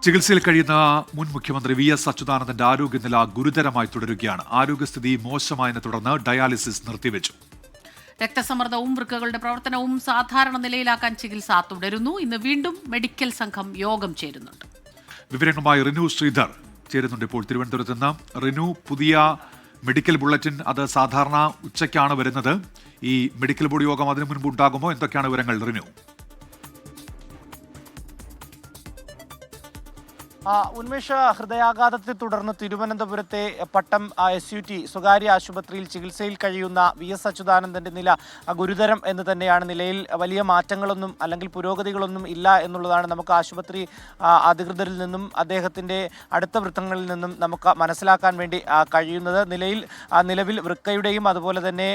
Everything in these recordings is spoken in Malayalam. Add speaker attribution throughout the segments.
Speaker 1: ചികിത്സയിൽ കഴിയുന്ന മുൻ മുഖ്യമന്ത്രി വി എസ് അച്യുതാനന്ദന്റെ ആരോഗ്യനില ഗുരുതരമായി തുടരുകയാണ്. ആരോഗ്യസ്ഥിതി മോശമായതിനെ തുടർന്ന് ഡയാലിസിസ് നിർത്തിവെച്ചു.
Speaker 2: രക്തസമ്മർദ്ദവും വൃക്കകളുടെ പ്രവർത്തനവും സാധാരണ നിലയിലാക്കാൻ ചികിത്സ തുടരുന്നു. ഇന്ന് വീണ്ടും മെഡിക്കൽ സംഘം യോഗം ചേരുന്നുണ്ട്.
Speaker 1: വിവരങ്ങളുമായി റിനു ശ്രീധർ ചേരുന്നുണ്ട് ഇപ്പോൾ തിരുവനന്തപുരത്ത് നിന്ന്. റിനു, പുതിയ മെഡിക്കൽ ബുള്ളറ്റിൻ അത് സാധാരണ ഉച്ചയ്ക്കാണ് വരുന്നത്. ഈ മെഡിക്കൽ ബോർഡ് യോഗം അതിനു മുൻപ് ഉണ്ടാകുമോ? എന്തൊക്കെയാണ് വിവരങ്ങൾ, റിനു?
Speaker 3: ഉന്മേഷ, ഹൃദയാഘാതത്തെ തുടർന്ന് തിരുവനന്തപുരത്തെ പട്ടം SUT സ്വകാര്യ ആശുപത്രിയിൽ ചികിത്സയിൽ കഴിയുന്ന വി എസ് അച്യുതാനന്ദന്റെ നില ഗുരുതരം എന്ന് തന്നെയാണ്. നിലയിൽ വലിയ മാറ്റങ്ങളൊന്നും അല്ലെങ്കിൽ പുരോഗതികളൊന്നും ഇല്ല എന്നുള്ളതാണ് നമുക്ക് ആശുപത്രി അധികൃതരിൽ നിന്നും അദ്ദേഹത്തിൻ്റെ അടുത്ത വൃത്തങ്ങളിൽ നിന്നും നമുക്ക് മനസ്സിലാക്കാൻ വേണ്ടി കഴിയുന്നത്. നിലവിൽ വൃക്കയുടെയും അതുപോലെ തന്നെ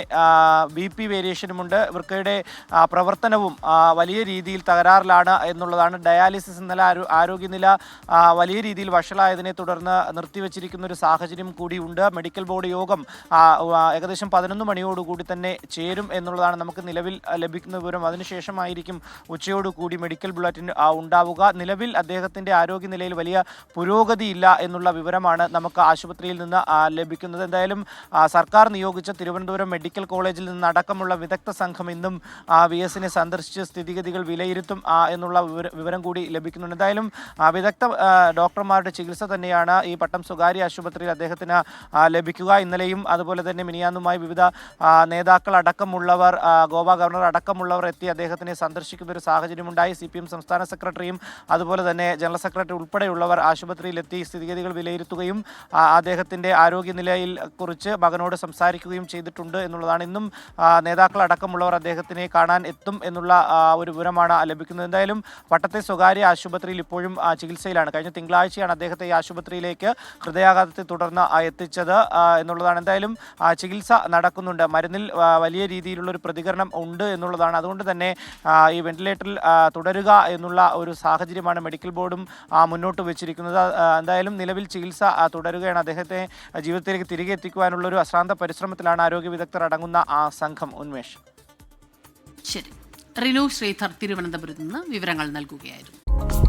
Speaker 3: BP വേരിയേഷനുമുണ്ട്. വൃക്കയുടെ പ്രവർത്തനവും വലിയ രീതിയിൽ തകരാറിലാണ് എന്നുള്ളതാണ്. ഡയാലിസിസ് ഇന്നലെ ആരോഗ്യനില വലിയ രീതിയിൽ വഷളായതിനെ തുടർന്ന് നിർത്തിവെച്ചിരിക്കുന്ന ഒരു സാഹചര്യം കൂടിയുണ്ട്. മെഡിക്കൽ ബോർഡ് യോഗം ഏകദേശം 11 മണിയോടുകൂടി തന്നെ ചേരും എന്നുള്ളതാണ് നമുക്ക് നിലവിൽ ലഭിക്കുന്ന വിവരം. അതിനുശേഷമായിരിക്കും ഉച്ചയോടുകൂടി മെഡിക്കൽ ബുള്ളറ്റിൻ ഉണ്ടാവുക. നിലവിൽ അദ്ദേഹത്തിൻ്റെ ആരോഗ്യനിലയിൽ വലിയ പുരോഗതിയില്ല എന്നുള്ള വിവരമാണ് നമുക്ക് ആശുപത്രിയിൽ നിന്ന് ലഭിക്കുന്നത്. എന്തായാലും സർക്കാർ നിയോഗിച്ച തിരുവനന്തപുരം മെഡിക്കൽ കോളേജിൽ നിന്നടക്കമുള്ള വിദഗ്ധ സംഘം ഇന്നും VSനെ സന്ദർശിച്ച് സ്ഥിതിഗതികൾ വിലയിരുത്തും എന്നുള്ള വിവരം കൂടി ലഭിക്കുന്നുണ്ട്. എന്തായാലും വിദഗ്ധ ഡോക്ടർമാരുടെ ചികിത്സ തന്നെയാണ് ഈ പട്ടം സ്വകാര്യ ആശുപത്രിയിൽ അദ്ദേഹത്തിന് ലഭിക്കുക. ഇന്നലെയും അതുപോലെ തന്നെ മിനിയാന്നുമായി വിവിധ നേതാക്കൾ അടക്കമുള്ളവർ, ഗോവ ഗവർണർ അടക്കമുള്ളവർ എത്തി അദ്ദേഹത്തിനെ സന്ദർശിക്കുന്ന ഒരു സാഹചര്യമുണ്ടായി. CPM സംസ്ഥാന സെക്രട്ടറിയും അതുപോലെ തന്നെ ജനറൽ സെക്രട്ടറി ഉൾപ്പെടെയുള്ളവർ ആശുപത്രിയിലെത്തി സ്ഥിതിഗതികൾ വിലയിരുത്തുകയും അദ്ദേഹത്തിൻ്റെ ആരോഗ്യനിലയിൽ കുറിച്ച് മകനോട് സംസാരിക്കുകയും ചെയ്തിട്ടുണ്ട് എന്നുള്ളതാണ്. ഇന്നും നേതാക്കൾ അടക്കമുള്ളവർ അദ്ദേഹത്തിനെ കാണാൻ എത്തും എന്നുള്ള ഒരു വിവരമാണ് ലഭിക്കുന്നത്. എന്തായാലും പട്ടത്തെ സ്വകാര്യ ആശുപത്രിയിൽ ഇപ്പോഴും ചികിത്സയിലാണ്. കഴിഞ്ഞ തിങ്കളാഴ്ചയാണ് അദ്ദേഹത്തെ ഈ ആശുപത്രിയിലേക്ക് ഹൃദയാഘാതത്തെ തുടർന്ന് എത്തിച്ചത് എന്നുള്ളതാണ്. എന്തായാലും ചികിത്സ നടക്കുന്നുണ്ട്. മരുന്നിൽ വലിയ രീതിയിലുള്ള ഒരു പ്രതികരണം ഉണ്ട് എന്നുള്ളതാണ്. അതുകൊണ്ട് തന്നെ ഈ വെന്റിലേറ്ററിൽ തുടരുക എന്നുള്ള ഒരു സാഹചര്യമാണ് മെഡിക്കൽ ബോർഡും മുന്നോട്ട് വെച്ചിരിക്കുന്നത്. എന്തായാലും നിലവിൽ ചികിത്സ തുടരുകയാണ്. അദ്ദേഹത്തെ ജീവിതത്തിലേക്ക് തിരികെ എത്തിക്കുവാനുള്ള ഒരു അശ്രാന്ത പരിശ്രമത്തിലാണ് ആരോഗ്യ വിദഗ്ധർ അടങ്ങുന്ന സംഘം. ഉന്മേഷ്.
Speaker 2: ശരി, റിനു ശ്രീധർ തിരുവനന്തപുരത്ത് നിന്ന് വിവരങ്ങൾ നൽകുകയായിരുന്നു.